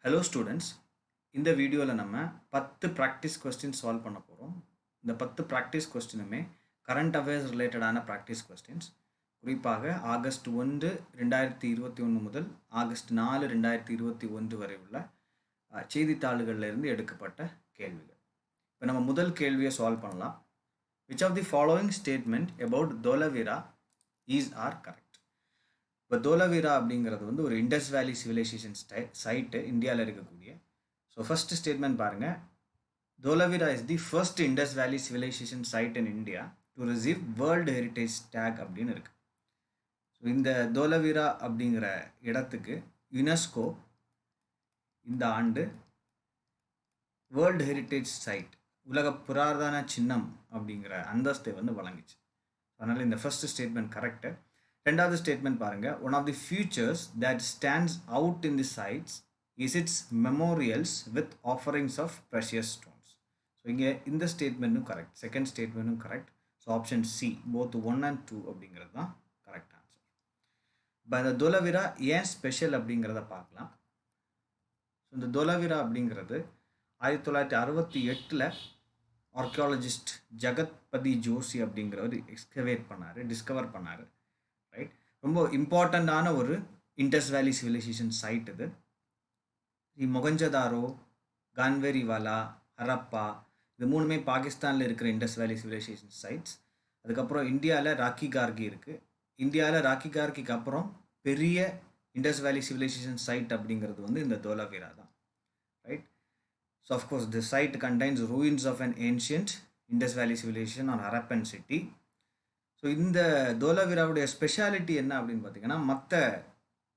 Hello students, இந்த வீடியோவில் நம்ம 10 ப்ராக்டிஸ் கொஸ்டின் சால்வ் பண்ண போகிறோம். இந்த 10 ப்ராக்டிஸ் கொஸ்டினுமே கரண்ட் அஃபேர்ஸ் ரிலேட்டடான ப்ராக்டிஸ் கொஸ்டின்ஸ். குறிப்பாக ஆகஸ்ட் 1 2021 முதல் ஆகஸ்ட் 4 2021 வரை உள்ள செய்தித்தாள்களிலிருந்து எடுக்கப்பட்ட கேள்விகள். இப்போ நம்ம முதல் கேள்வியை சால்வ் பண்ணலாம். Which of the following statement about Dholavira is are correct? இப்போ தோலவீரா அப்படிங்கிறது வந்து ஒரு இண்டஸ் வேலி சிவிலைசேஷன் சைட்டு இந்தியாவில் இருக்கக்கூடிய. ஸோ ஃபர்ஸ்ட் ஸ்டேட்மெண்ட் பாருங்கள், Dholavira is the first Indus valley civilisation site in India to receive world heritage tag அப்படின்னு இருக்குது. ஸோ இந்த தோலவீரா அப்படிங்கிற இடத்துக்கு யுனெஸ்கோ இந்த ஆண்டு வேர்ல்டு ஹெரிட்டேஜ் சைட் உலக புராதன சின்னம் அப்படிங்கிற அந்தஸ்தை வந்து வழங்கிச்சு. அதனால் இந்த ஃபர்ஸ்ட் ஸ்டேட்மெண்ட் கரெக்டு. ரெண்டாவது ஸ்டேட்மெண்ட் பாருங்கள், one of the futures that stands out in the sites is its memorials with offerings of precious stones. So இங்கே இந்த ஸ்டேட்மெண்ட்டும் கரெக்ட், செகண்ட் ஸ்டேட்மெண்ட்டும் correct. So option C both 1 and 2 அப்படிங்கிறது தான் correct answer. இப்போ இந்த தோலவீரா ஏன் ஸ்பெஷல் அப்படிங்கிறத பார்க்கலாம். ஸோ இந்த தோலவீரா அப்படிங்கிறது 1968 ஆர்கியாலஜிஸ்ட் ஜகத்பதி ஜோஷி அப்படிங்கிறவர் டிஸ்கவர் பண்ணார். ரைட், ரொம்ப இம்பார்ட்டண்ட்டான ஒரு இண்டஸ் வேலி சிவிலைசேஷன் சைட் இது. மொகஞ்சதாரோ, கான்வேரிவாலா, ஹரப்பா இது மூணுமே பாகிஸ்தானில் இருக்கிற இண்டஸ் வேலி சிவிலைசேஷன் சைட்ஸ். அதுக்கப்புறம் இந்தியாவில் ராக்கி கார்கி இருக்குது. இந்தியாவில் ராக்கி கார்கிக்கு அப்புறம் பெரிய இண்டஸ் வேலி சிவிலைசேஷன் சைட் அப்படிங்கிறது வந்து இந்த தோலவீரா தான். Right, so of course the site contains ruins of an ancient Indus valley civilisation or Harappan city. So இந்த தோலவீராவுடைய ஸ்பெஷாலிட்டி என்ன அப்படின்னு பார்த்தீங்கன்னா, மற்ற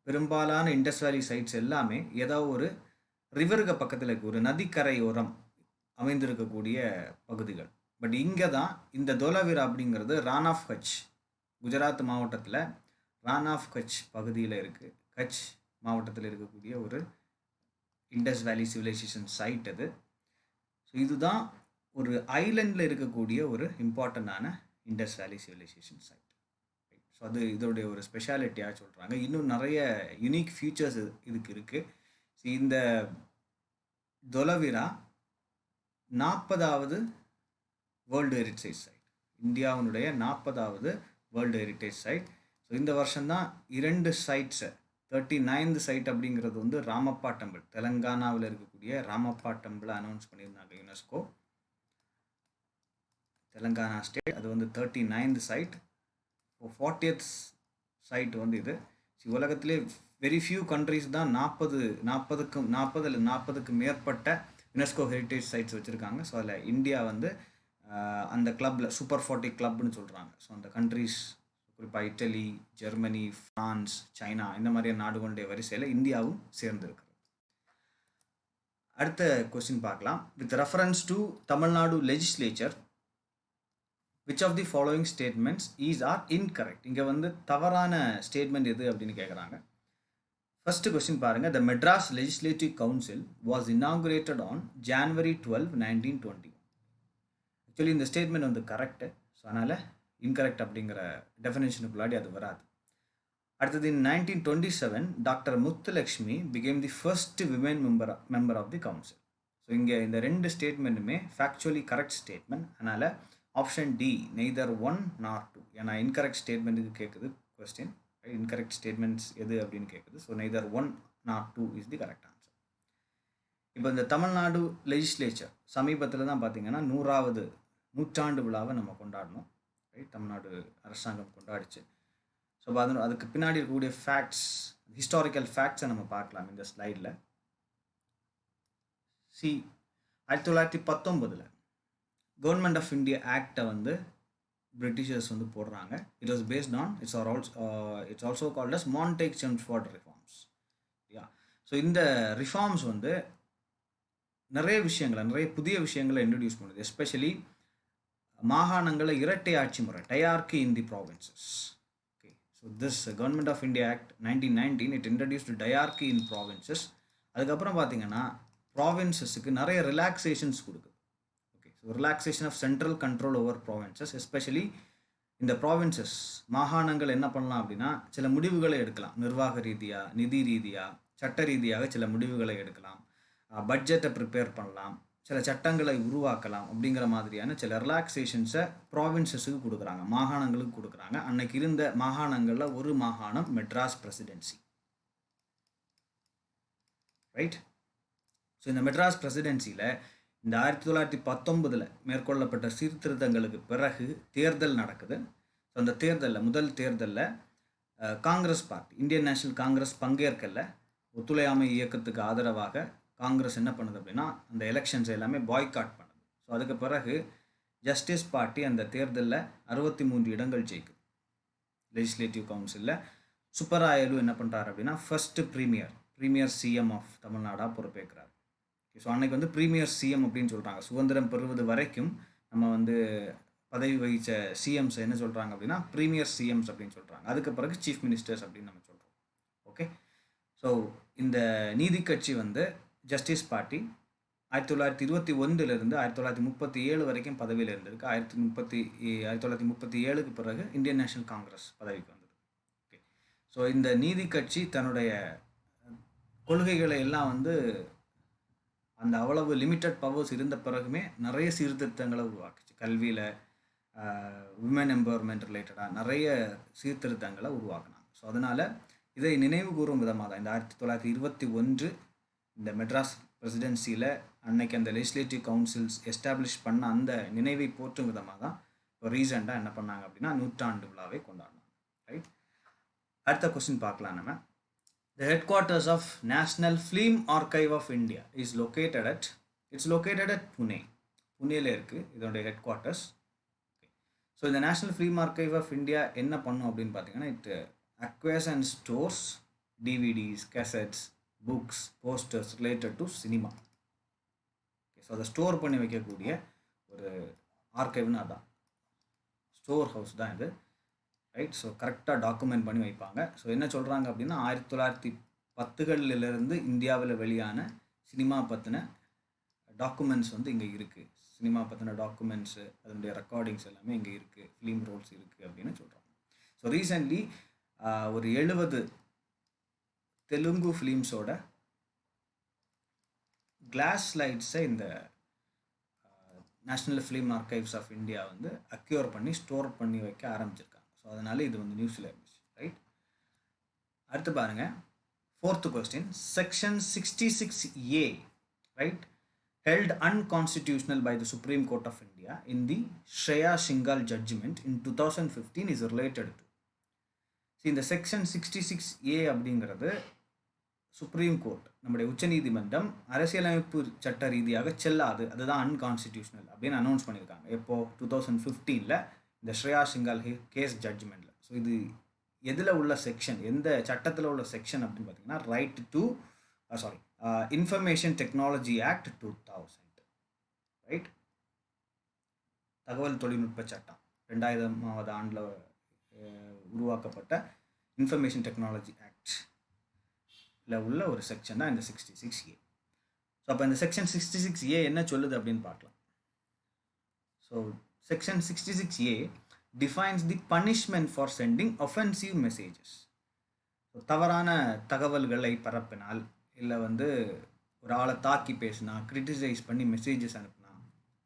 பெரும்பாலான இண்டஸ் வேலி சைட்ஸ் எல்லாமே ஏதோ ஒரு ரிவருக்கு பக்கத்தில் இருக்க ஒரு நதிக்கரையோரம் அமைந்திருக்கக்கூடிய பகுதிகள். பட் இங்கே தான் இந்த தோலவீரா அப்படிங்கிறது ரான் ஆஃப் கட்ச், குஜராத் மாவட்டத்தில் ரான் ஆஃப் கட்ச் பகுதியில் இருக்குது. கட்ச் மாவட்டத்தில் இருக்கக்கூடிய ஒரு இண்டஸ் வேலி சிவிலைசேஷன் சைட் அது. ஸோ இதுதான் ஒரு ஐலண்டில் இருக்கக்கூடிய ஒரு இம்பார்ட்டண்ட்டான Indies valley civilisation side. So அது இதோடைய ஒரு ஸ்பெஷாலிட்டியாக சொல்கிறாங்க. இன்னும் நிறைய யூனிக் ஃபீச்சர்ஸ் இதுக்கு இருக்குது. ஸோ இந்த தோலவீரா 40வது வேர்ல்டு ஹெரிட்டேஜ் சைட், இந்தியாவினுடைய 40வது வேர்ல்டு ஹெரிட்டேஜ் சைட். ஸோ இந்த வருஷம்தான் 2 சைட்ஸை 39th சைட் அப்படிங்கிறது வந்து ராமப்பா டெம்பிள், தெலங்கானாவில் இருக்கக்கூடிய ராமப்பா டெம்பிளை அனௌன்ஸ் பண்ணியிருந்தாங்க யுனெஸ்கோ, தெலங்கானா ஸ்டேட். அது வந்து 39th சைட். 40th சைட் வந்து இது. உலகத்திலே வெரி ஃபியூ கண்ட்ரிஸ் தான் 40க்கு மேற்பட்ட யுனெஸ்கோ ஹெரிட்டேஜ் சைட்ஸ் வச்சுருக்காங்க. ஸோ அதில் இந்தியா வந்து அந்த கிளப்பில் சூப்பர் 40 கிளப்னு சொல்கிறாங்க. ஸோ அந்த கண்ட்ரிஸ் குறிப்பாக இட்டலி, ஜெர்மனி, ஃப்ரான்ஸ், சைனா இந்த மாதிரியான நாடுகளுடைய வரிசையில் இந்தியாவும் சேர்ந்துருக்குது. அடுத்த கொஸ்டின் பார்க்கலாம். With reference to Tamil Nadu legislature which of the following statements is are incorrect? இங்கே வந்து தவறான ஸ்டேட்மெண்ட் எது அப்படின்னு கேட்குறாங்க. ஃபர்ஸ்ட் கொஸ்டின் பாருங்கள், the Madras Legislative Council was inaugurated on January 12, 1921. Actually இந்த ஸ்டேட்மெண்ட் வந்து கரெக்டு. ஸோ அதனால் இன்கரெக்ட் அப்படிங்கிற டெஃபினேஷனுக்குள்ளாடி அது வராது. அடுத்தது in 1927 doctor Muthulakshmi became the first women member of the council. So இங்கே இந்த ரெண்டு ஸ்டேட்மெண்ட்டுமே ஃபேக்சுவலி கரெக்ட் ஸ்டேட்மெண்ட். அதனால் ஆப்ஷன் டி நெய்தர் 1 nor 2. ஏன்னா இன்கரெக்ட் ஸ்டேட்மெண்ட்டுக்கு கேட்குது கொஸ்டின். இன்கரெக்ட் ஸ்டேட்மெண்ட்ஸ் எது அப்படின்னு கேட்குது. So neither 1 nor 2 is the correct answer. இப்போ இந்த தமிழ்நாடு லெஜிஸ்லேச்சர் சமீபத்தில் தான் பார்த்தீங்கன்னா 100வது நூற்றாண்டு விழாவை நம்ம கொண்டாடணும். ரைட், தமிழ்நாடு அரசாங்கம் கொண்டாடிச்சு. ஸோ அதுக்கு பின்னாடி இருக்கக்கூடிய ஃபேக்ட்ஸ், ஹிஸ்டாரிக்கல் ஃபேக்ட்ஸை நம்ம பார்க்கலாம் இந்த ஸ்லைடில். 1919 கவர்மெண்ட் ஆஃப் இந்தியா ஆக்டை வந்து பிரிட்டிஷர்ஸ் வந்து போடுறாங்க. It was based on its also called as Montagu Chelmsford reforms. Yeah, so இந்த ரிஃபார்ம்ஸ் வந்து நிறைய புதிய விஷயங்களை இன்ட்ரடியூஸ் பண்ணுது. எஸ்பெஷலி மாகாணங்களை இரட்டை ஆட்சி முறை, diarchy in the provinces. Okay, so this government of India act 1919 it introduced diarchy in provinces. அதுக்கப்புறம் பார்த்தீங்கன்னா ப்ராவின்சஸுக்கு நிறைய ரிலாக்ஸேஷன்ஸ் கொடுக்குது. relaxation of central control over provinces, especially இந்த ப்ராவின்சஸ் மாகாணங்கள் என்ன பண்ணலாம் அப்படின்னா சில முடிவுகளை எடுக்கலாம், நிர்வாக ரீதியாக, நிதி ரீதியாக, சட்ட ரீதியாக சில முடிவுகளை எடுக்கலாம், பட்ஜெட்டை ப்ரிப்பேர் பண்ணலாம், சில சட்டங்களை உருவாக்கலாம் அப்படிங்கிற மாதிரியான சில ரிலாக்ஸேஷன்ஸை ப்ராவின்சஸுக்கு கொடுக்குறாங்க, மாகாணங்களுக்கு கொடுக்குறாங்க. அன்னைக்கு இருந்த மாகாணங்களில் ஒரு மாகாணம் மெட்ராஸ் பிரசிடென்சி. ரைட். ஸோ இந்த மெட்ராஸ் பிரசிடென்சியில் இந்த 1919 மேற்கொள்ளப்பட்ட சீர்திருத்தங்களுக்கு பிறகு தேர்தல் நடக்குது. ஸோ அந்த தேர்தலில் முதல் தேர்தலில் காங்கிரஸ் பார்ட்டி, இந்தியன் நேஷனல் காங்கிரஸ் பங்கேற்கல. ஒத்துழையாமை இயக்கத்துக்கு ஆதரவாக காங்கிரஸ் என்ன பண்ணுது அப்படின்னா அந்த எலெக்ஷன்ஸ் எல்லாமே பாய்காட் பண்ணுது. ஸோ அதுக்கு பிறகு ஜஸ்டிஸ் பார்ட்டி அந்த தேர்தலில் 63 இடங்கள் ஜெயிக்குது லெஜிஸ்லேட்டிவ் கவுன்சிலில். சுப்பராயலு என்ன பண்ணுறாரு அப்படின்னா ஃபர்ஸ்ட் ப்ரீமியர் சிஎம் ஆஃப் தமிழ்நாடாக பொறுப்பேற்கிறார். ஸோ அன்னைக்கு வந்து ப்ரீமியர் சிஎம் அப்படின்னு சொல்கிறாங்க. சுதந்திரம் பெறுவது வரைக்கும் நம்ம வந்து பதவி வகித்த சிஎம்ஸ் என்ன சொல்கிறாங்க அப்படின்னா ப்ரீமியர் சிஎம்ஸ் அப்படின்னு சொல்கிறாங்க. அதுக்கு பிறகு சீஃப் மினிஸ்டர்ஸ் அப்படின்னு நம்ம சொல்கிறோம். ஓகே. ஸோ இந்த நீதி கட்சி வந்து ஜஸ்டிஸ் பார்ட்டி 1921 1937 வரைக்கும் பதவியில் இருந்திருக்கு. 1937க்கு பிறகு இந்தியன் நேஷனல் காங்கிரஸ் பதவிக்கு வந்தது. ஓகே. ஸோ இந்த நீதி கட்சி தன்னுடைய கொள்கைகளை எல்லாம் வந்து அந்த அவ்வளவு லிமிட்டட் பவர்ஸ் இருந்த பிறகுமே நிறைய சீர்திருத்தங்களை உருவாக்குச்சு. கல்வியில், விமன் எம்பவர்மெண்ட் ரிலேட்டடாக நிறைய சீர்திருத்தங்களை உருவாக்குனாங்க. ஸோ அதனால் இதை நினைவு கூறும் விதமாக தான் இந்த 1921 இந்த மெட்ராஸ் பிரசிடென்சியில் அன்னைக்கு அந்த லெஜிஸ்லேட்டிவ் கவுன்சில்ஸ் எஸ்டாப்ளிஷ் பண்ண அந்த நினைவை போற்றும் விதமாக தான் இப்போ ரீசெண்டாக என்ன பண்ணாங்க அப்படின்னா 100ஆண்டு விழாவை கொண்டாடினாங்க. ரைட். அடுத்த கொஸ்டின் பார்க்கலாம் நம்ம. The headquarters of National Film Archive of India is located at Pune. புனேல இருக்குது இதோடைய ஹெட் குவார்ட்டர்ஸ். ஓகே. ஸோ இந்த national film archive of India என்ன பண்ணும் அப்படின்னு பார்த்தீங்கன்னா it acquires and stores DVDs, cassettes, books, posters related to cinema. Okay. So அதை store பண்ணி வைக்கக்கூடிய ஒரு ஆர்கைவ்னு அதான், ஸ்டோர் ஹவுஸ் தான் இது. ரைட். ஸோ கரெக்டாக டாக்குமெண்ட் பண்ணி வைப்பாங்க. ஸோ என்ன சொல்கிறாங்க அப்படின்னா 1910களிலிருந்து இந்தியாவில் வெளியான சினிமா பற்றின டாக்குமெண்ட்ஸ் வந்து இங்கே இருக்குது. சினிமா பற்றின டாக்குமெண்ட்ஸு, அதனுடைய ரெக்கார்டிங்ஸ் எல்லாமே இங்கே இருக்குது, ஃபிலிம் ரோல்ஸ் இருக்குது அப்படின்னு சொல்கிறாங்க. ஸோ ரீசெண்ட்லி ஒரு 70 தெலுங்கு ஃபிலிம்ஸோட கிளாஸ் ஸ்லைட்ஸை இந்த national film archives of India வந்து அக்யூர் பண்ணி ஸ்டோர் பண்ணி வைக்க ஆரம்பிச்சிருக்காங்க. ஸோ அதனால் இது வந்து நியூஸில் இருந்துச்சு. ரைட். அடுத்து பாருங்கள், 4th question. Section 66A, right, held unconstitutional by the Supreme Court of India in the Shreya Shingal judgment in 2015 is related to. See, இந்த செக்ஷன் 66A அப்படிங்கிறது சுப்ரீம் கோர்ட், நம்முடைய உச்சநீதிமன்றம் அரசியலமைப்பு சட்ட ரீதியாக செல்லாது, அதுதான் அன்கான்ஸ்டிடியூஷனல் அப்படின்னு அனௌன்ஸ் பண்ணியிருக்காங்க. எப்போது 2015 இந்த ஸ்ரேயா சிங்கால் கேஸ் ஜட்ஜ்மெண்ட்டில். ஸோ இது எதில் உள்ள செக்ஷன், எந்த சட்டத்தில் உள்ள செக்ஷன் அப்படின்னு பார்த்தீங்கன்னா right to information technology act 2000. Right. தகவல் தொழில்நுட்ப சட்டம் 2000ஆவது ஆண்டில் உருவாக்கப்பட்ட இன்ஃபர்மேஷன் டெக்னாலஜி ஆக்டில் உள்ள ஒரு செக்ஷன் தான் இந்த 66A. ஸோ அப்போ இந்த செக்ஷன் 66A என்ன சொல்லுது அப்படின்னு பார்க்கலாம். So section 66A defines the punishment for sending offensive messages. So தவறான தகவல்களை பரப்பினால், இல்லை வந்து ஒரு ஆளை தாக்கி பேசினா, கிரிட்டிசைஸ் பண்ணி மெசேஜஸ் அனுப்புனா,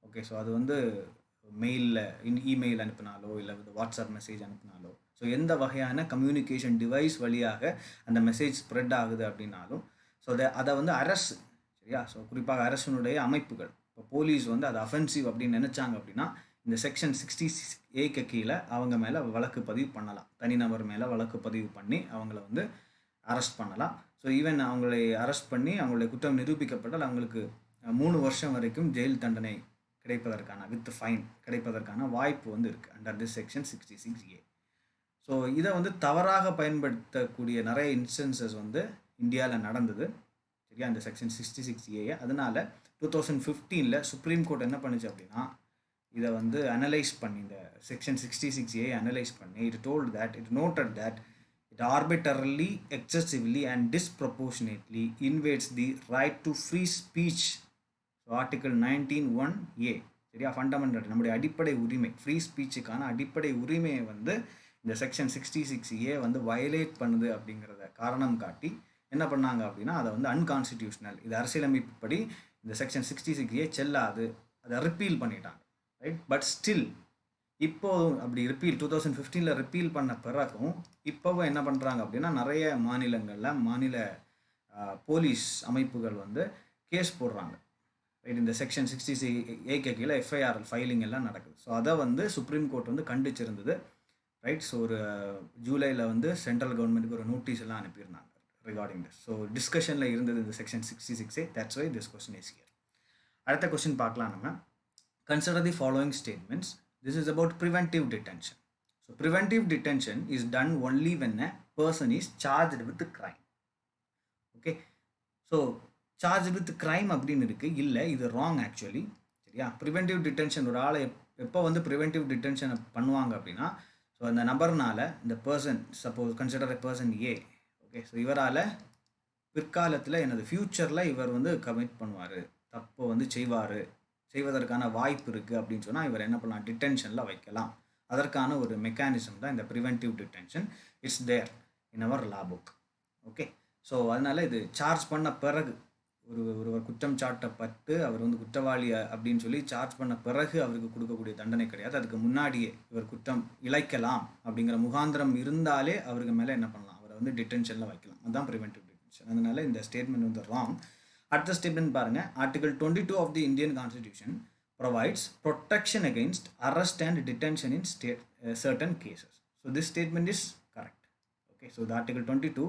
ஓகே, ஸோ அது வந்து மெயிலில் இமெயில் அனுப்பினாலோ இல்லை வந்து வாட்ஸ்அப் மெசேஜ் அனுப்பினாலோ, ஸோ எந்த வகையான கம்யூனிகேஷன் டிவைஸ் வழியாக அந்த மெசேஜ் ஸ்ப்ரெட் ஆகுது அப்படின்னாலும் ஸோ அதை வந்து அரசு, சரியா, ஸோ குறிப்பாக அரசினுடைய அமைப்புகள், இப்போ போலீஸ் வந்து அது அஃபென்சிவ் அப்படின்னு நினச்சாங்க அப்படின்னா இந்த செக்ஷன் 66A கீழே அவங்க மேலே வழக்கு பதிவு பண்ணலாம். தனிநபர் மேலே வழக்கு பதிவு பண்ணி அவங்கள வந்து அரெஸ்ட் பண்ணலாம். ஸோ ஈவன் அவங்களை அரெஸ்ட் பண்ணி அவங்களுடைய குற்றம் நிரூபிக்கப்பட்டால் அவங்களுக்கு 3 வருஷம் வரைக்கும் ஜெயில் தண்டனை கிடைப்பதற்கான வித் ஃபைன் கிடைப்பதற்கான வாய்ப்பு வந்து இருக்குது under this section 66A. So இதை வந்து தவறாக பயன்படுத்தக்கூடிய நிறைய இன்ஸ்டன்சஸ் வந்து இந்தியாவில் நடந்தது, சரியா, இந்த செக்ஷன் 66A. அதனால 2015 சுப்ரீம் கோர்ட் என்ன பண்ணுச்சு அப்படின்னா இதை வந்து அனலைஸ் பண்ணி இந்த செக்ஷன் 66A அனலைஸ் பண்ணி it noted that it arbitrarily, excessively and disproportionately invades the right to free speech. So article 19(1)A, சரியா, ஃபண்டமெண்டல் நம்முடைய அடிப்படை உரிமை, ஃப்ரீ ஸ்பீச்சுக்கான அடிப்படை உரிமையை வந்து இந்த செக்ஷன் 66A வந்து வயலேட் பண்ணுது அப்படிங்கிறத காரணம் காட்டி என்ன பண்ணாங்க அப்படின்னா அதை வந்து அன்கான்ஸ்டிடியூஷனல், இது அரசியலமைப்பு படி இந்த செக்ஷன் 66A செல்லாது, அதை ரிப்பீல் பண்ணிட்டாங்க. ரைட், பட் ஸ்டில் இப்போதும் அப்படி ரிப்பீல் 2015 ரிப்பீல் பண்ண பிறகும் இப்போவும் என்ன பண்ணுறாங்க அப்படின்னா நிறைய மாநிலங்களில் மாநில போலீஸ் அமைப்புகள் வந்து கேஸ் போடுறாங்க. ரைட், இந்த செக்ஷன் 66A கீழே எஃப்ஐஆர் ஃபைலிங் எல்லாம் நடக்குது. ஸோ அதை வந்து சுப்ரீம் கோர்ட் வந்து கண்டிச்சிருந்தது. ரைட், ஸோ ஒரு ஜூலையில் வந்து சென்ட்ரல் கவர்மெண்ட்டுக்கு ஒரு நோட்டீஸ் எல்லாம் அனுப்பியிருந்தாங்க ரிகார்டிங் திஸ். ஸோ டிஸ்கஷனில் இருந்தது இந்த section 66A. That's why this question is here. அடுத்த கொஸ்டின் பார்க்கலாம் நம்ம. Consider the following statements. This is about preventive detention. So preventive detention is done only when a person is charged with crime. Okay, so charged with crime அப்படின்னு இருக்கு, இல்லை இது wrong actually. சரியா, preventive detention ஒரு ஆளை எப்போ வந்து preventive டிடென்ஷனை பண்ணுவாங்க அப்படின்னா, ஸோ அந்த நபர்னால இந்த person, suppose consider a person A, okay, so இவரால் பிற்காலத்தில் எனது ஃப்யூச்சரில் இவர் வந்து கமிட் பண்ணுவார், தப்போ வந்து செய்வதற்கான வாய்ப்பு இருக்குது அப்படின்னு சொன்னால் இவர் என்ன பண்ணலாம், டிடென்ஷனில் வைக்கலாம். அதற்கான ஒரு மெக்கானிசம் தான் இந்த preventive detention. It's there in our law book. Okay, so அதனால் இது சார்ஜ் பண்ண பிறகு ஒரு குற்றம் சாட்டப்பட்டு அவர் வந்து குற்றவாளி அப்படின்னு சொல்லி சார்ஜ் பண்ண பிறகு அவருக்கு கொடுக்கக்கூடிய தண்டனை கிடையாது. அதுக்கு முன்னாடியே இவர் குற்றம் இழைக்கலாம் அப்படிங்கிற முகாந்திரம் இருந்தாலே அவருக்கு மேலே என்ன பண்ணலாம், அவரை வந்து டிடென்ஷனில் வைக்கலாம். அதுதான் ப்ரிவென்டிவ் டிடென்ஷன். அதனால் இந்த ஸ்டேட்மெண்ட் வந்து ராங். அடுத்த ஸ்டேட்மெண்ட் பாருங்க. Article 22 of the Indian constitution provides protection against arrest and detention in certain cases. So this statement is correct. Okay, so the article 22,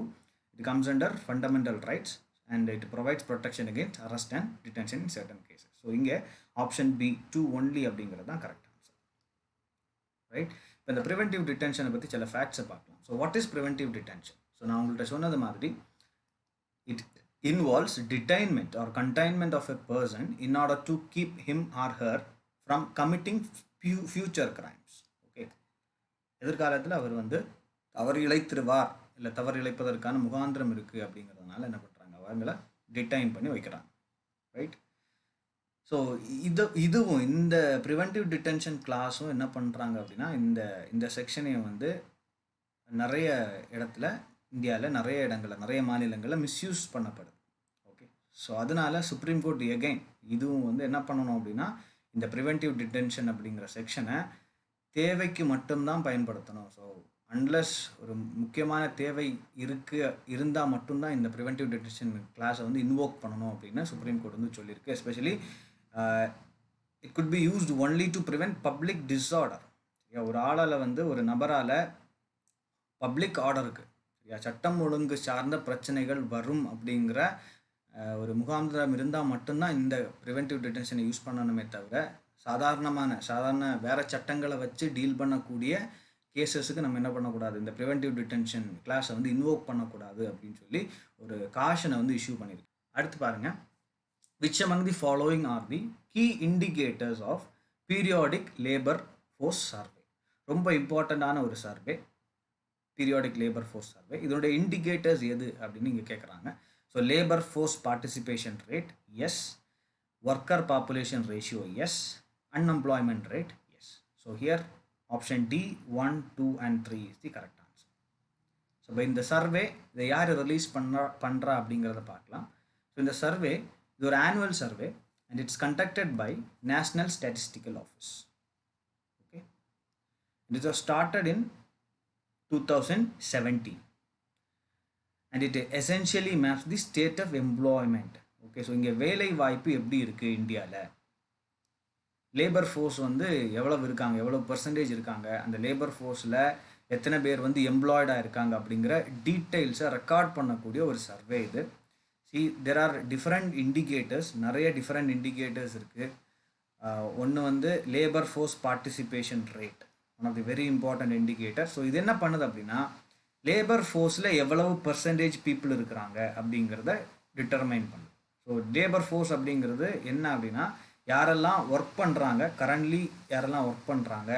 it comes under fundamental rights and it provides protection against arrest and detention in certain cases. So inge option B 2 only அப்படிங்கிறது தான் correct answer. Right, இப்போ இந்த preventive detention பற்றி சில facts பார்க்கலாம். So what is preventive detention? So நான் உங்கள்கிட்ட சொன்னது மாதிரி it involves detainment or containment of a person in order to keep him or her from committing future crimes. Okay, எதிர்காலத்தில் அவர் வந்து தவறு இழைத்திருவார் இல்லை தவறு இழைப்பதற்கான முகாந்திரம் இருக்குது அப்படிங்கிறதுனால என்ன பண்ணுறாங்க, அவங்கள டிடைன் பண்ணி வைக்கிறாங்க. ரைட், ஸோ இதுவும் இந்த ப்ரிவென்டிவ் டிடென்ஷன் கிளாஸும் என்ன பண்ணுறாங்க அப்படின்னா இந்த செக்ஷனையும் வந்து நிறைய இடத்துல இந்தியாவில் நிறைய இடங்களில் நிறைய மாநிலங்களில் மிஸ்யூஸ் பண்ணப்படுது. ஓகே, ஸோ அதனால் சுப்ரீம் கோர்ட் எகைன் இதுவும் வந்து என்ன பண்ணணும் அப்படின்னா இந்த ப்ரிவென்டிவ் டிடென்ஷன் அப்படிங்கிற செக்ஷனை தேவைக்கு மட்டும்தான் பயன்படுத்தணும். ஸோ அன்லஸ் ஒரு முக்கியமான தேவை இருந்தால் மட்டும்தான் இந்த ப்ரிவென்டிவ் டிடென்ஷன் கிளாஸை வந்து இன்வோக் பண்ணணும் அப்படின்னு சுப்ரீம் கோர்ட் வந்து சொல்லியிருக்கு. Especially it could be used only to prevent public disorder. ஒரு ஆளால் வந்து ஒரு நபரால் பப்ளிக் ஆர்டருக்கு, சட்டம் ஒழுங்கு சார்ந்த பிரச்சனைகள் வரும் அப்படிங்கிற ஒரு முகாந்திரம் இருந்தால் மட்டும்தான் இந்த ப்ரிவென்டிவ் டிடென்ஷனை யூஸ் பண்ணணுமே தவிர சாதாரண வேறு சட்டங்களை வச்சு டீல் பண்ணக்கூடிய கேசஸுக்கு நம்ம என்ன பண்ணக்கூடாது, இந்த ப்ரிவென்டிவ் டிடென்ஷன் கிளாஸை வந்து இன்வோக் பண்ணக்கூடாது அப்படின்னு சொல்லி ஒரு காஷனை வந்து இஷ்யூ பண்ணியிருக்கு. அடுத்து பாருங்கள், which among the following are the key indicators of periodic labor force survey? ரொம்ப இம்பார்ட்டண்ட்டான ஒரு survey, periodic labour force survey. இதோட இண்டிகேட்டர்ஸ் எது அப்படின்னு இங்கே கேட்குறாங்க. So labour force participation rate yes, worker population ratio yes, unemployment rate yes. So here option D 1, 2 and 3 is the correct answer. So இப்போ இந்த சர்வே இதை யார் ரிலீஸ் பண்ணுறா அப்படிங்கிறத பார்க்கலாம். ஸோ இந்த சர்வே இது ஒரு annual survey and it's conducted by national statistical office. Okay, it was started in 2017 and it essentially maps the state of employment. Okay, so இங்கே வேலை வாய்ப்பு எப்படி இருக்குது இந்தியாவில், லேபர் ஃபோர்ஸ் வந்து எவ்வளவு இருக்காங்க, எவ்வளோ பர்சன்டேஜ் இருக்காங்க, அந்த லேபர் ஃபோர்ஸில் எத்தனை பேர் வந்து எம்ப்ளாய்டாக இருக்காங்க அப்படிங்கிற டீட்டெயில்ஸை ரெக்கார்ட் பண்ணக்கூடிய ஒரு சர்வே இது. there are different indicators, நிறைய டிஃப்ரெண்ட் இண்டிகேட்டர்ஸ் இருக்குது. ஒன்று வந்து labour force participation rate, one of the very important indicator. So இது என்ன பண்ணுது அப்படின்னா லேபர் ஃபோர்ஸில் எவ்வளவு பர்சன்டேஜ் பீப்புள் இருக்கிறாங்க அப்படிங்கிறத டிட்டர்மைன் பண்ணுது. ஸோ லேபர் ஃபோர்ஸ் அப்படிங்கிறது என்ன அப்படின்னா யாரெல்லாம் ஒர்க் பண்ணுறாங்க, கரண்ட்லி யாரெல்லாம் ஒர்க் பண்ணுறாங்க,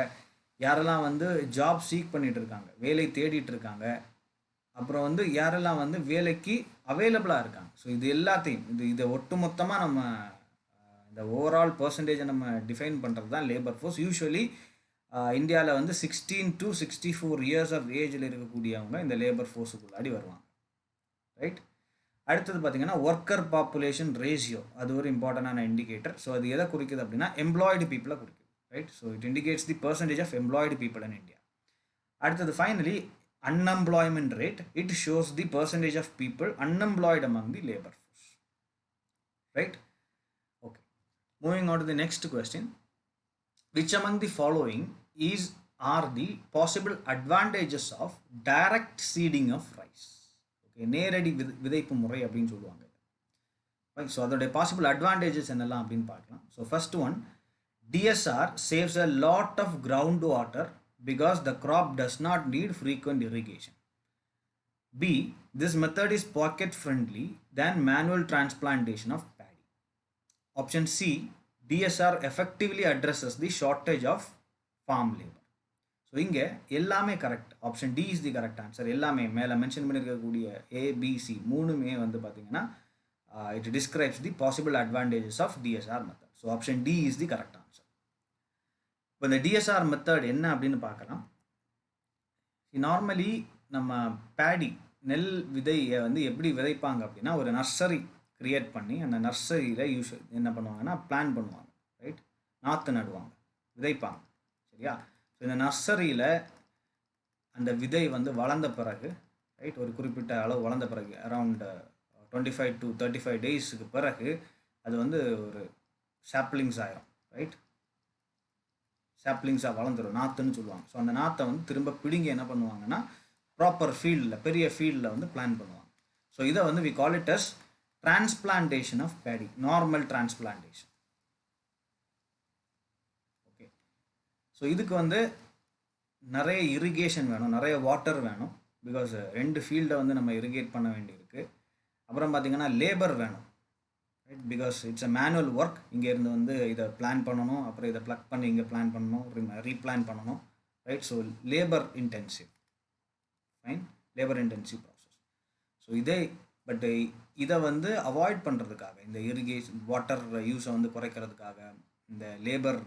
யாரெல்லாம் வந்து ஜாப் சீக் பண்ணிகிட்டு இருக்காங்க, வேலை தேடிட்டு இருக்காங்க, அப்புறம் வந்து யாரெல்லாம் வந்து வேலைக்கு அவைலபிளாக இருக்காங்க. ஸோ இது எல்லாத்தையும் இதை ஒட்டு மொத்தமாக நம்ம இந்த ஓவரால் பர்சன்டேஜை நம்ம டிஃபைன் பண்ணுறது தான் லேபர் ஃபோர்ஸ். யூஸ்வலி இந்தியாவில் வந்து 16 to 64 இயர்ஸ் ஆஃப் ஏஜில் இருக்கக்கூடியவங்க இந்த லேபர் ஃபோர்ஸுக்குள்ளாடி வருவாங்க. ரைட், அடுத்தது பார்த்தீங்கன்னா ஒர்க்கர் பாப்புலேஷன் ரேஷியோ, அது ஒரு இம்பார்ட்டண்டான இண்டிகேட்டர். ஸோ அது எதை குறிக்குது அப்படின்னா எம்ப்ளாய்டு பீப்புளை குறிக்குது, right? So it indicates the percentage of employed people in India. அடுத்தது finally unemployment rate, it shows the percentage of people unemployed among the labor force, right? Okay, moving on to the next question. Which among the following are the possible advantages of direct seeding of rice? Okay, நேரடி விதைப்பு முறை அப்படின்னு சொல்லுவாங்க. So அதோடைய possible advantages என்னெல்லாம் அப்படின்னு பார்க்கலாம். So first one, DSR saves a lot of groundwater because the crop does not need frequent irrigation. B, this method is pocket friendly than manual transplantation of paddy. Option C, DSR effectively addresses the shortage of farm labor. So இங்கே எல்லாமே correct. Option D is the correct answer. எல்லாமே மேலே mention பண்ணியிருக்கக்கூடிய ABC மூணுமே வந்து பார்த்தீங்கன்னா it describes the possible advantages of DSR method. So option D is the correct answer. இப்போ இந்த DSR மெத்தட் என்ன அப்படின்னு பார்க்கலாம். நார்மலி நம்ம பேடி நெல் விதையை வந்து எப்படி விதைப்பாங்க அப்படின்னா ஒரு நர்சரி கிரியேட் பண்ணி அந்த நர்சரியில் என்ன பண்ணுவாங்கன்னா பிளான் பண்ணுவாங்க, ரைட்? நாற்று நடுவாங்க, விதைப்பாங்க, சரியா? ஸோ இந்த நர்சரியில் அந்த விதை வந்து வளர்ந்த பிறகு, ரைட், ஒரு குறிப்பிட்ட அளவு வளர்ந்த பிறகு அரவுண்ட் 25 to 35 டேஸுக்கு பிறகு அது வந்து ஒரு சாப்ளிங்ஸ் ஆயிரும், ரைட்? சாப்ளிங்ஸாக வளர்ந்துடும், நாற்றுன்னு சொல்லுவாங்க. ஸோ அந்த நாற்றை வந்து திரும்ப பிடுங்கி என்ன பண்ணுவாங்கன்னா ப்ராப்பர் ஃபீல்டில், பெரிய ஃபீல்டில் வந்து பிளான் பண்ணுவாங்க. ஸோ இதை வந்து we call it as transplantation of paddy, normal transplantation. Okay, so இதுக்கு வந்து நிறைய இரிகேஷன் வேணும், நிறைய வாட்டர் வேணும். பிகாஸ் 2 ஃபீல்டை வந்து நம்ம இரிகேட் பண்ண வேண்டியிருக்கு. அப்புறம் பார்த்தீங்கன்னா லேபர் வேணும், right? Because it's a manual work. இங்கேருந்து வந்து இதை பிளான் பண்ணணும், அப்புறம் இதை ப்ளக் பண்ணி இங்கே பிளான் பண்ணணும், ரீப்ளான் பண்ணணும், right? So labour intensive, fine, labour intensive process. So இதை வந்து அவாய்ட் பண்ணுறதுக்காக, இந்த இரிகேஷன் வாட்டர் யூஸை வந்து குறைக்கிறதுக்காக, இந்த லேபர்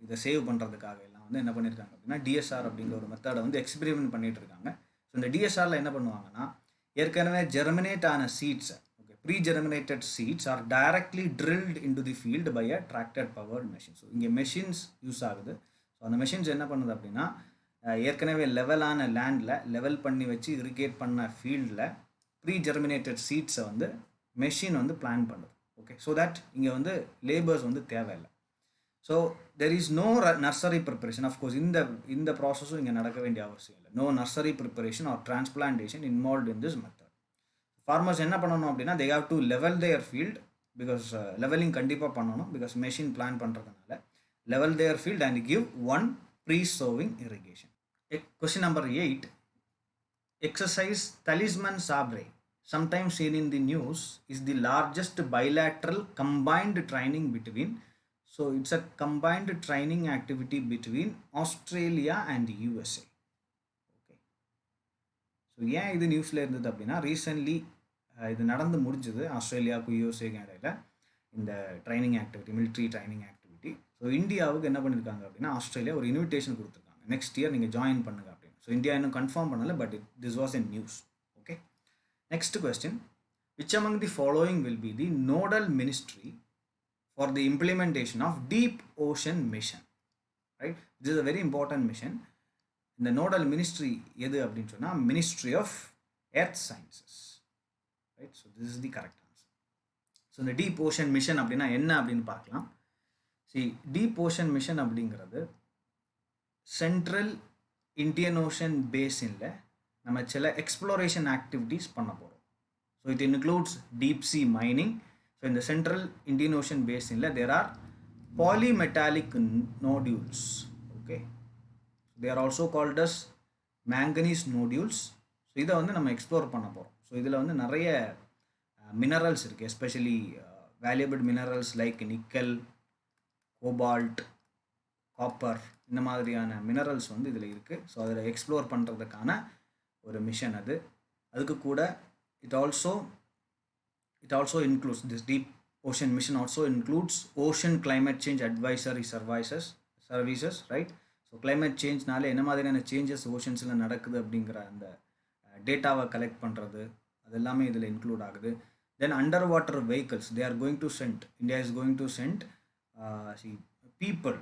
இதை சேவ் பண்ணுறதுக்காக எல்லாம் வந்து என்ன பண்ணியிருக்காங்க அப்படின்னா DSR அப்படிங்கிற ஒரு மெத்தடை வந்து எக்ஸ்பெரிமெண்ட் பண்ணிகிட்டு இருக்காங்க. ஸோ இந்த DSRல என்ன பண்ணுவாங்கன்னா ஏற்கனவே ஜெர்மினேட் ஆன சீட்ஸை, okay, pre germinated seeds are directly drilled into the field by a tractor powered machine. So இங்கே மெஷின்ஸ் யூஸ் ஆகுது. ஸோ அந்த மெஷின்ஸ் என்ன பண்ணுது அப்படின்னா ஏற்கனவே லெவலான லேண்டில் லெவல் பண்ணி வச்சு இரிகேட் பண்ண ஃபீல்டில் ப்ரீ ஜெர்மினேட்டட் சீட்ஸை வந்து மெஷின் வந்து பிளான் பண்ணுது, ஓகே? ஸோ தட் இங்கே வந்து லேபர்ஸ் வந்து தேவையில்லை. So there is no nursery preparation. Of course இந்த ப்ராசஸும் இங்கே நடக்க வேண்டிய அவசியம் இல்லை. No nursery preparation or transplantation involve in this method. Farmers என்ன பண்ணணும் அப்படின்னா they have to level their field, because levelling கண்டிப்பாக பண்ணணும், பிகாஸ் மெஷின் பிளான் பண்ணுறதுனால level their field and give one pre-sowing irrigation. Question number 8. Exercise Talisman Sabre, sometimes seen in the news, is the largest bilateral combined training between, so it's a combined training activity between Australia and USA. Okay, so ஏன் இது நியூஸில் இருந்தது அப்படின்னா recently இது நடந்து முடிஞ்சது ஆஸ்திரேலியாவுக்கும் யூஎஸ்ஏக்கும் இடையில இந்த training activity, military training activity. So இந்தியாவுக்கு என்ன பண்ணியிருக்காங்க அப்படின்னா ஆஸ்திரேலியா ஒரு இன்விடேஷன் கொடுத்துருக்காங்க, நெக்ஸ்ட் இயர் நீங்கள் ஜாயின் பண்ணுங்க அப்படின்னு. ஸோ இந்தியா இன்னும் கன்ஃபார்ம் பண்ணலை, but this was in news. Okay, next question. Which among the following will be the nodal ministry for the implementation of Deep Ocean Mission? Right, this is a very important mission. இந்த nodal ministry எது அப்படின்னு சொன்னால் ministry of earth sciences, right? So this is the correct answer. So இந்த deep ocean mission அப்படின்னா என்ன அப்படின்னு பார்க்கலாம். Deep ocean mission அப்படிங்கிறது சென்ட்ரல் இந்தியன் ஓஷன் பேசினில் நம்ம சில எக்ஸ்ப்ளோரேஷன் ஆக்டிவிட்டீஸ் பண்ண போகிறோம். So it includes deep sea mining. So இந்த சென்ட்ரல் இந்தியன் ஓஷன் பேசினில் there are polymetallic nodules. Okay, they are also called as manganese nodules. So இதை வந்து நம்ம எக்ஸ்ப்ளோர் பண்ண போகிறோம். ஸோ இதில் வந்து நிறைய மினரல்ஸ் இருக்குது, especially valuable minerals like nickel, cobalt, copper, இந்த மாதிரியான மினரல்ஸ் வந்து இதில் இருக்குது. ஸோ அதில் எக்ஸ்ப்ளோர் பண்ணுறதுக்கான ஒரு மிஷன் அது. அதுக்கு கூட it also includes this deep ocean mission also includes ocean climate change advisory services, right? So climate changeனால என்ன மாதிரியான சேஞ்சஸ் ஓஷன்ஸில் நடக்குது அப்படிங்கிற அந்த டேட்டாவை கலெக்ட் பண்ணுறது, அது எல்லாமே இதில் இன்க்ளூட் ஆகுது. Then underwater vehicles, they are going to send, India is going to send people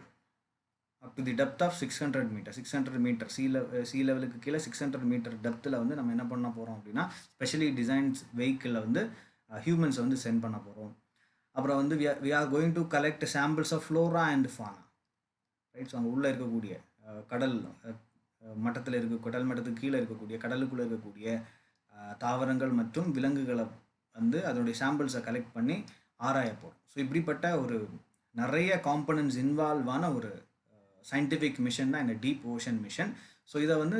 up to the depth of 600 meters. 600 meters sea level கீழே 600 meter டெப்த்தில் வந்து நம்ம என்ன பண்ண போகிறோம் அப்படின்னா ஸ்பெஷலி டிசைன்ஸ் வெஹிக்கிளில் வந்து ஹியூமன்ஸை வந்து சென்ட் பண்ண போகிறோம். அப்புறம் வந்து we are going to collect samples of flora and fauna, right. So அங்கே உள்ளே இருக்கக்கூடிய கடல் மட்டத்தில் கடல் மட்டத்துக்கு கீழே இருக்கக்கூடிய கடலுக்குள்ளே இருக்கக்கூடிய தாவரங்கள் மற்றும் விலங்குகளை வந்து அதனுடைய சாம்பிள்ஸை கலெக்ட் பண்ணி ஆராய போகிறோம். ஸோ இப்படிப்பட்ட ஒரு நிறைய காம்பனன்ட்ஸ் இன்வால்வ் ஆன ஒரு சயின்டிஃபிக் மிஷன் தான் இந்த டீப் ஓஷன் மிஷன். ஸோ இதை வந்து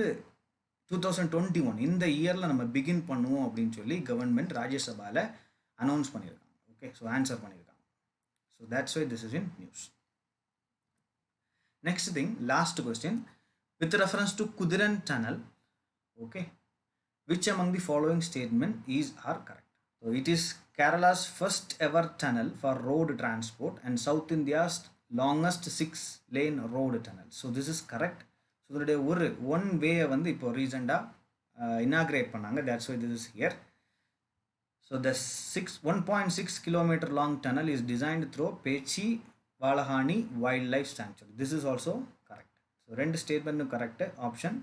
2021 இந்த இயரில் நம்ம பிகின் பண்ணுவோம் அப்படின்னு சொல்லி கவர்மெண்ட் ராஜ்யசபாவில் அனௌன்ஸ் பண்ணியிருக்காங்க. ஓகே, ஸோ ஆன்சர் பண்ணியிருக்காங்க. So that's why this is in news. Next thing, last question, with reference to Kudiran tunnel, okay, which among the following statement are correct? So it is Kerala's first ever tunnel for road transport and South India's longest 6-lane road tunnel. So this is correct. So இதோடைய ஒரு one வேயை வந்து இப்போ ரீசெண்டாக inaugurate பண்ணாங்க. That's why this is here. So the 1.6 kilometer long tunnel is designed through Pechi Valahani Wildlife Sanctuary. This is also correct. So ரெண்டு ஸ்டேட்மெண்ட்டும் correct. Option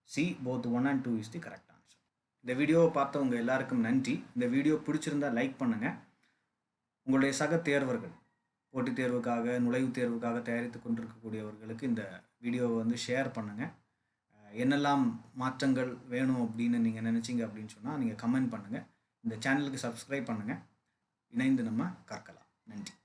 C both 1 and 2 is the correct answer. இந்த வீடியோவை பார்த்தவங்க எல்லாருக்கும் நன்றி. இந்த video பிடிச்சிருந்தா like பண்ணுங்கள். உங்களுடைய சக தேர்வர்கள், போட்டித் தேர்வுக்காக நுழைவுத் தேர்வுக்காக தயாரித்து கொண்டிருக்கக்கூடியவர்களுக்கு இந்த வீடியோவை வந்து ஷேர் பண்ணுங்கள். என்னெல்லாம் மாற்றங்கள் வேணும் அப்படின்னு நீங்கள் நினச்சிங்க அப்படின்னு சொன்னால் நீங்கள் கமெண்ட் பண்ணுங்கள். இந்த சேனலுக்கு சப்ஸ்கிரைப் பண்ணுங்கள். இணைந்து நம்ம கற்கலாம். நன்றி.